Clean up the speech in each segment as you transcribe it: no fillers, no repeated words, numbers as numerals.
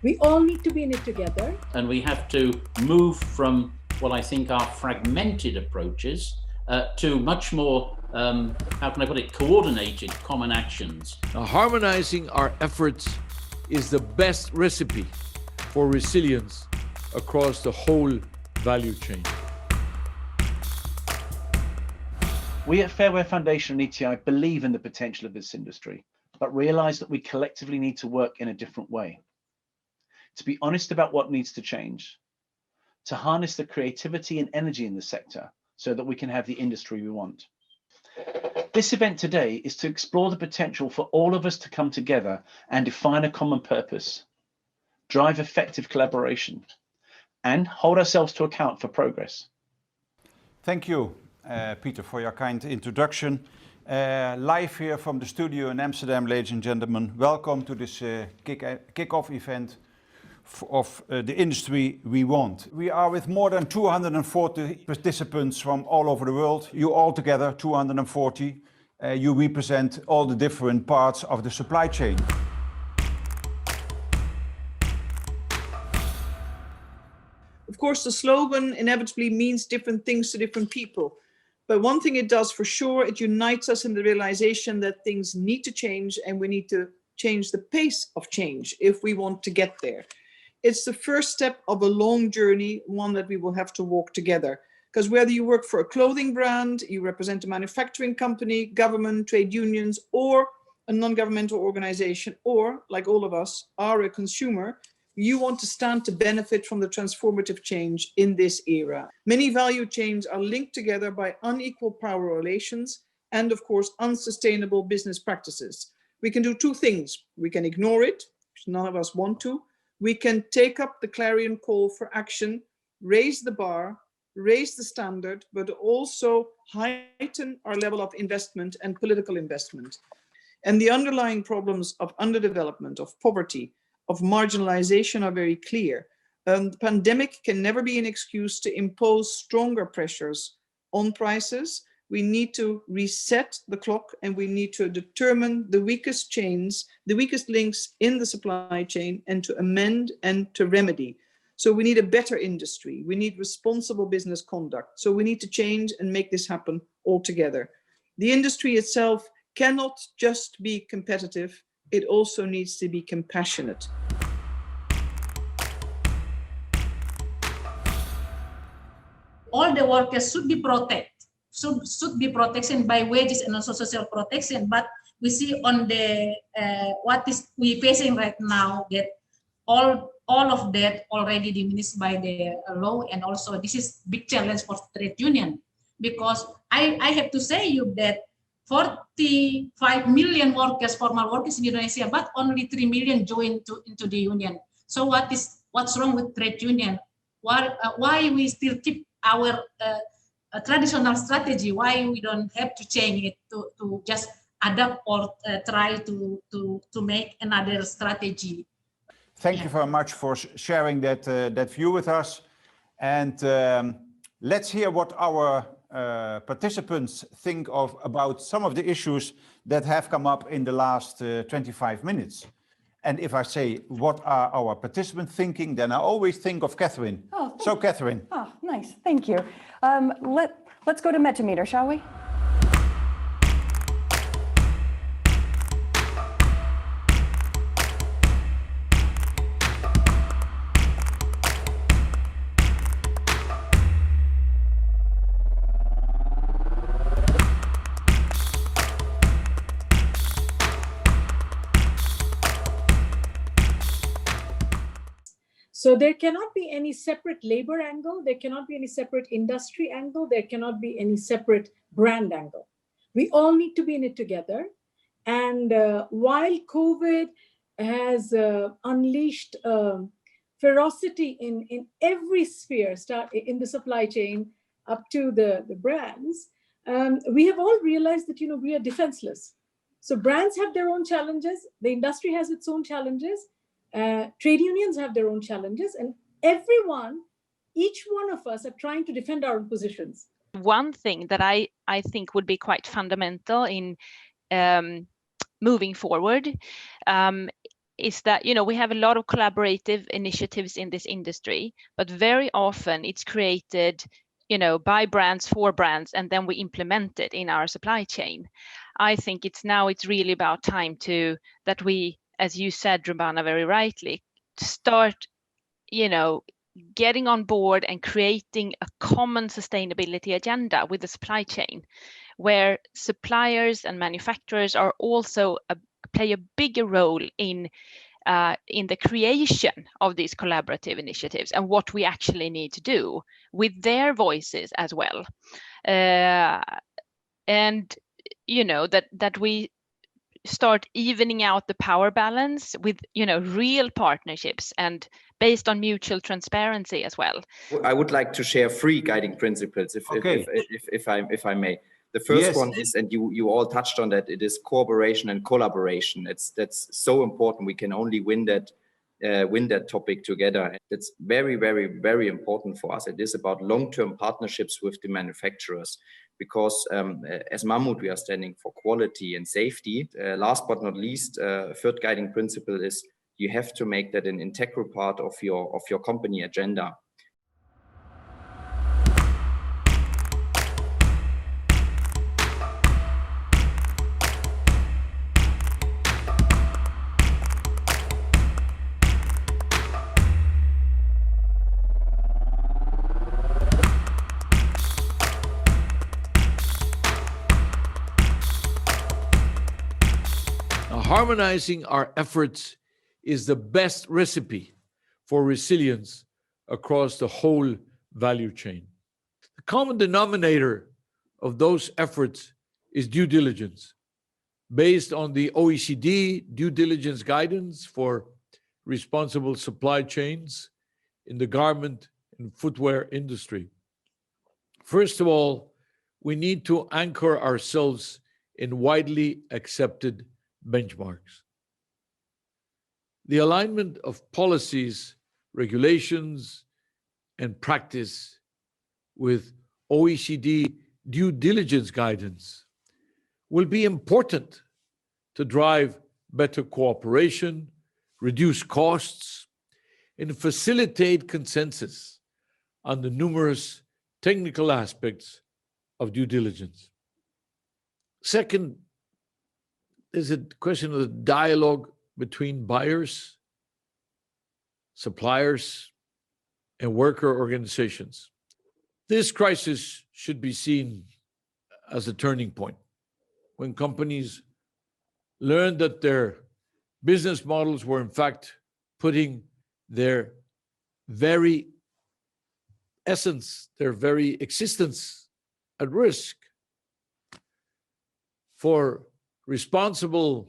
We all need to be in it together. And we have to move from what I think are fragmented approaches to much more, how can I put it, coordinated common actions. Now, harmonizing our efforts is the best recipe for resilience across the whole value chain. We at Fairware Foundation and ETI believe in the potential of this industry, but realize that we collectively need to work in a different way. To be honest about what needs to change, to harness the creativity and energy in the sector so that we can have the industry we want. This event today is to explore the potential for all of us to come together and define a common purpose, drive effective collaboration, and hold ourselves to account for progress. Thank you, Peter, for your kind introduction. Live here from the studio in Amsterdam, ladies and gentlemen. Welcome to this kick-off event of the industry we want. We are with more than 240 participants from all over the world. You all together, 240. You represent all the different parts of the supply chain. Of course, the slogan inevitably means different things to different people. But one thing it does for sure, it unites us in the realization that things need to change and we need to change the pace of change if we want to get there. It's the first step of a long journey, one that we will have to walk together. Because whether you work for a clothing brand, you represent a manufacturing company, government, trade unions, or a non-governmental organization, or like all of us, are a consumer, you want to stand to benefit from the transformative change in this era. Many value chains are linked together by unequal power relations and, of course, unsustainable business practices. We can do two things. We can ignore it, which none of us want to. We can take up the clarion call for action, raise the bar, raise the standard, but also heighten our level of investment and political investment. And the underlying problems of underdevelopment, of poverty, of marginalization are very clear. The pandemic can never be an excuse to impose stronger pressures on prices. We need to reset the clock and we need to determine the weakest chains, the weakest links in the supply chain, and to amend and to remedy. So we need a better industry. We need responsible business conduct. So we need to change and make this happen altogether. The industry itself cannot just be competitive. It also needs to be compassionate. All the workers should be protected. Should be protection by wages and also social protection, but we see on the what is we facing right now that all of that already diminished by the law, and also this is big challenge for trade union, because I have to say you that 45 million workers, formal workers in Indonesia, but only 3 million join into the union. So what's wrong with trade union? Why we still keep our a traditional strategy? Why we don't have to change it to just adapt or try to make another strategy? Thank you very much for sharing that view with us. And let's hear what our participants think about some of the issues that have come up in the last 25 minutes. And if I say, what are our participants thinking, then I always think of Catherine. Oh, so Catherine. Oh, nice, thank you. Let's go to Metameter, shall we? So there cannot be any separate labor angle, there cannot be any separate industry angle, there cannot be any separate brand angle. We all need to be in it together. And while COVID has unleashed ferocity in every sphere, in the supply chain up to the brands, we have all realized that we are defenseless. So brands have their own challenges, the industry has its own challenges, trade unions have their own challenges, and everyone, each one of us are trying to defend our positions. One thing that I think would be quite fundamental in moving forward is that, you know, we have a lot of collaborative initiatives in this industry, but very often it's created, you know, by brands for brands, and then we implement it in our supply chain. I think it's really about time that we, as you said, Rumbana, very rightly, start, you know, getting on board and creating a common sustainability agenda with the supply chain, where suppliers and manufacturers are also play a bigger role in the creation of these collaborative initiatives and what we actually need to do with their voices as well. And, you know, that we start evening out the power balance with, you know, real partnerships and based on mutual transparency as well. I would like to share 3 guiding principles, if I may. The first one is, and you all touched on that, it is cooperation and collaboration. That's so important. We can only win that topic together. It's very, very, very important for us. It is about long-term partnerships with the manufacturers, because as Mammut, we are standing for quality and safety. Last but not least, third guiding principle is you have to make that an integral part of your company agenda. Harmonizing our efforts is the best recipe for resilience across the whole value chain. The common denominator of those efforts is due diligence, based on the OECD due diligence guidance for responsible supply chains in the garment and footwear industry. First of all, we need to anchor ourselves in widely accepted benchmarks. The alignment of policies, regulations, and practice with OECD due diligence guidance will be important to drive better cooperation, reduce costs, and facilitate consensus on the numerous technical aspects of due diligence. Second, there's a question of the dialogue between buyers, suppliers, and worker organizations. This crisis should be seen as a turning point, when companies learned that their business models were in fact putting their very essence, their very existence at risk. For responsible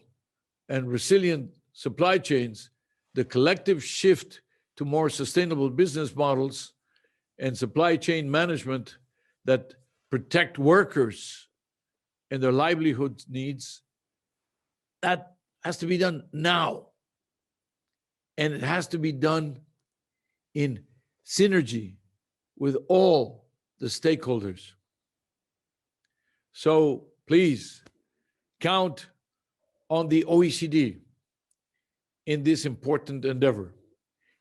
and resilient supply chains, the collective shift to more sustainable business models and supply chain management that protect workers and their livelihood needs, that has to be done now. And it has to be done in synergy with all the stakeholders. So please count on the OECD in this important endeavor,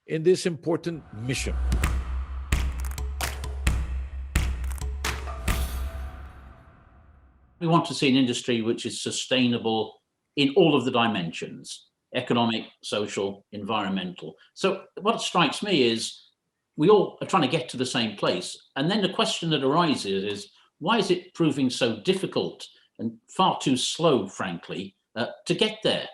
in this important mission. We want to see an industry which is sustainable in all of the dimensions: economic, social, environmental. So what strikes me is we all are trying to get to the same place. And then the question that arises is, why is it proving so difficult and far too slow, frankly, to get there?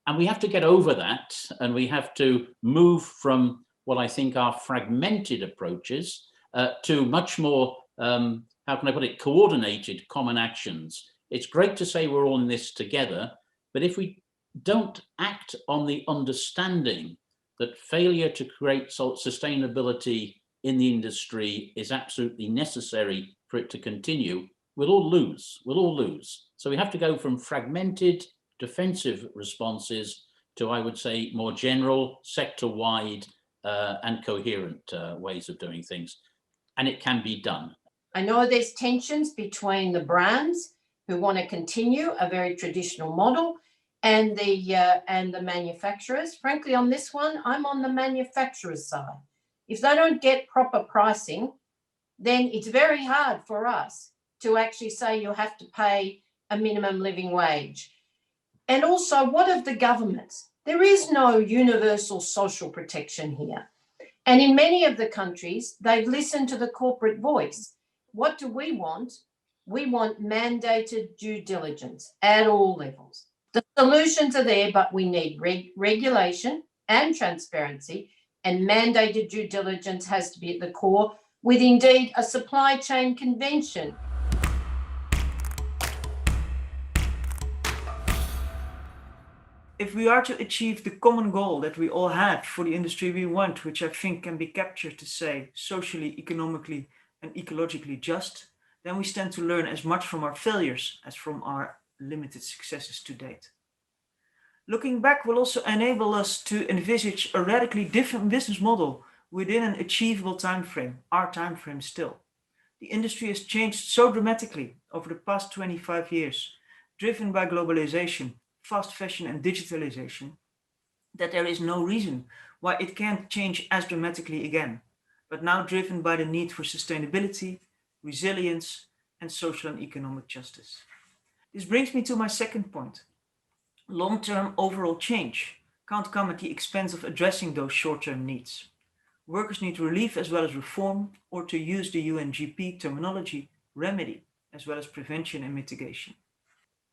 And we have to get over that, and we have to move from what I think are fragmented approaches to much more, how can I put it, coordinated common actions. It's great to say we're all in this together, but if we don't act on the understanding that failure to create sustainability in the industry is absolutely necessary for it to continue, we'll all lose. We'll all lose. So we have to go from fragmented defensive responses to, I would say, more general, sector-wide and coherent ways of doing things. And it can be done. I know there's tensions between the brands who want to continue a very traditional model and the manufacturers. Frankly, on this one, I'm on the manufacturer's side. If they don't get proper pricing, then it's very hard for us to actually say you have to pay a minimum living wage. And also, what of the governments? There is no universal social protection here. And in many of the countries, they've listened to the corporate voice. What do we want? We want mandated due diligence at all levels. The solutions are there, but we need regulation and transparency, and mandated due diligence has to be at the core, with indeed a supply chain convention. If we are to achieve the common goal that we all had for the industry we want, which I think can be captured to say socially, economically, and ecologically just, then we stand to learn as much from our failures as from our limited successes to date. Looking back will also enable us to envisage a radically different business model within an achievable time frame, our time frame still. The industry has changed so dramatically over the past 25 years, driven by globalization, fast fashion and digitalization, that there is no reason why it can't change as dramatically again, but now driven by the need for sustainability, resilience, and social and economic justice. This brings me to my second point. Long-term overall change can't come at the expense of addressing those short-term needs. Workers need relief as well as reform, or to use the UNGP terminology, remedy, as well as prevention and mitigation.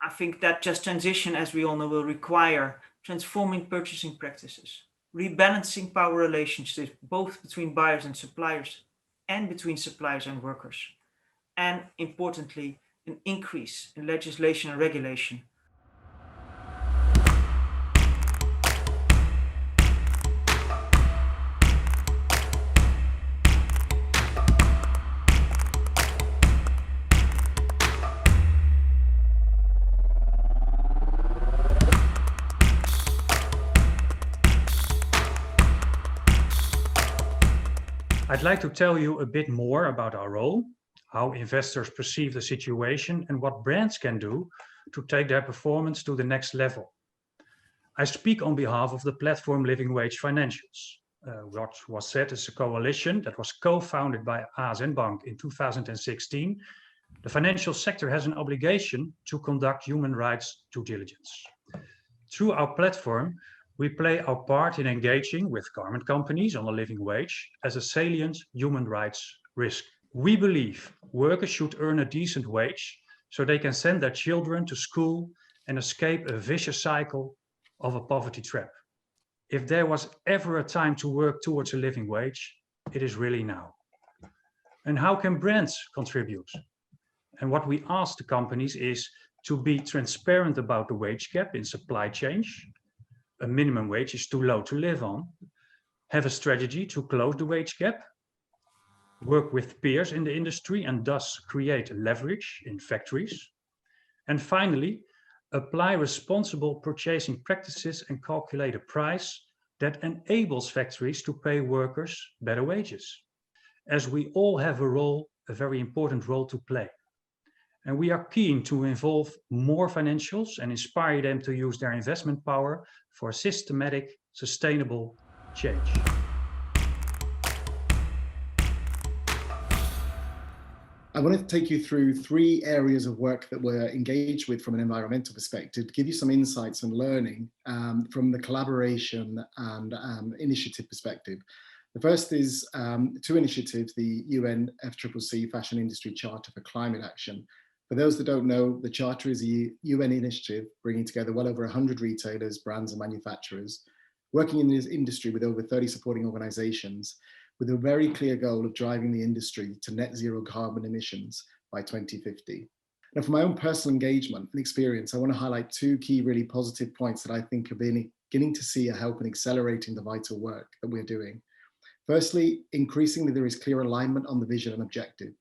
I think that just transition, as we all know, will require transforming purchasing practices, rebalancing power relationships, both between buyers and suppliers, and between suppliers and workers, and importantly, an increase in legislation and regulation. I'd like to tell you a bit more about our role, how investors perceive the situation, and what brands can do to take their performance to the next level. I speak on behalf of the platform Living Wage Financials, what was set as a coalition that was co-founded by ASN Bank in 2016. The financial sector has an obligation to conduct human rights due diligence. Through our platform, we play our part in engaging with garment companies on a living wage as a salient human rights risk. We believe workers should earn a decent wage so they can send their children to school and escape a vicious cycle of a poverty trap. If there was ever a time to work towards a living wage, it is really now. And how can brands contribute? And what we ask the companies is to be transparent about the wage gap in supply chain. A minimum wage is too low to live on. Have a strategy to close the wage gap. Work with peers in the industry and thus create leverage in factories. And finally, apply responsible purchasing practices and calculate a price that enables factories to pay workers better wages. As we all have a very important role to play. And we are keen to involve more financials and inspire them to use their investment power for systematic, sustainable change. I want to take you through 3 areas of work that we're engaged with from an environmental perspective, to give you some insights and learning from the collaboration and initiative perspective. The first is 2 initiatives, the UNFCCC Fashion Industry Charter for Climate Action. For those that don't know, the Charter is a UN initiative bringing together well over 100 retailers, brands and manufacturers, working in this industry with over 30 supporting organizations, with a very clear goal of driving the industry to net zero carbon emissions by 2050. Now, from my own personal engagement and experience, I want to highlight 2 key really positive points that I think are beginning to see a help in accelerating the vital work that we're doing. Firstly, increasingly there is clear alignment on the vision and objective.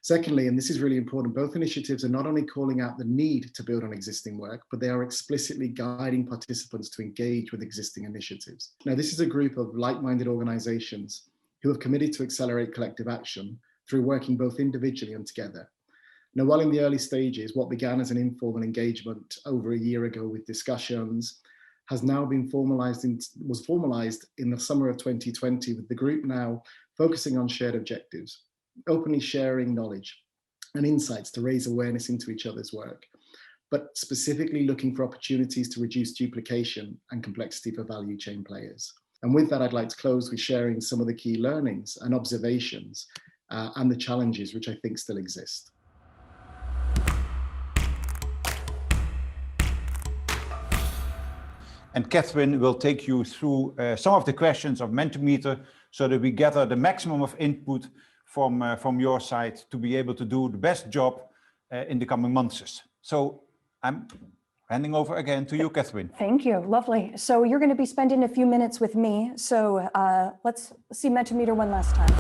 Secondly, and this is really important, both initiatives are not only calling out the need to build on existing work, but they are explicitly guiding participants to engage with existing initiatives. Now, this is a group of like-minded organizations who have committed to accelerate collective action through working both individually and together. Now, while in the early stages, what began as an informal engagement over a year ago with discussions has now been was formalized in the summer of 2020, with the group now focusing on shared objectives, openly sharing knowledge and insights to raise awareness into each other's work, but specifically looking for opportunities to reduce duplication and complexity for value chain players. And with that, I'd like to close with sharing some of the key learnings and observations and the challenges which I think still exist. And Catherine will take you through some of the questions of Mentimeter so that we gather the maximum of input from your side to be able to do the best job in the coming months. So I'm handing over again to you, Catherine. Thank you, lovely. So you're going to be spending a few minutes with me. So let's see Mentimeter one last time.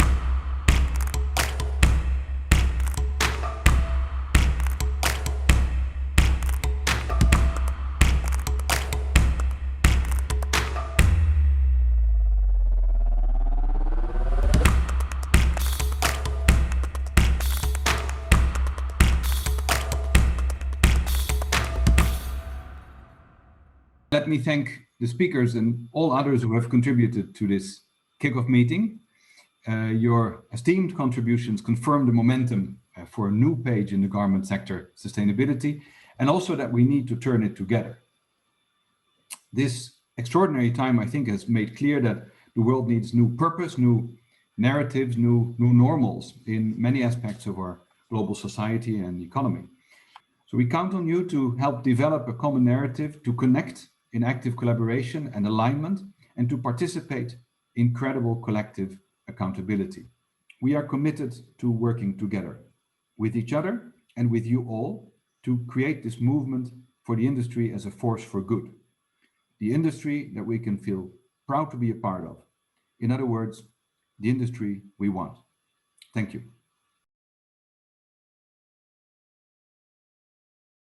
Let me thank the speakers and all others who have contributed to this kickoff meeting. Your esteemed contributions confirm the momentum for a new page in the garment sector sustainability, and also that we need to turn it together. This extraordinary time, I think, has made clear that the world needs new purpose, new narratives, new normals in many aspects of our global society and economy. So we count on you to help develop a common narrative, to connect in active collaboration and alignment, and to participate in credible collective accountability. We are committed to working together with each other and with you all to create this movement for the industry as a force for good. The industry that we can feel proud to be a part of. In other words, the industry we want. Thank you.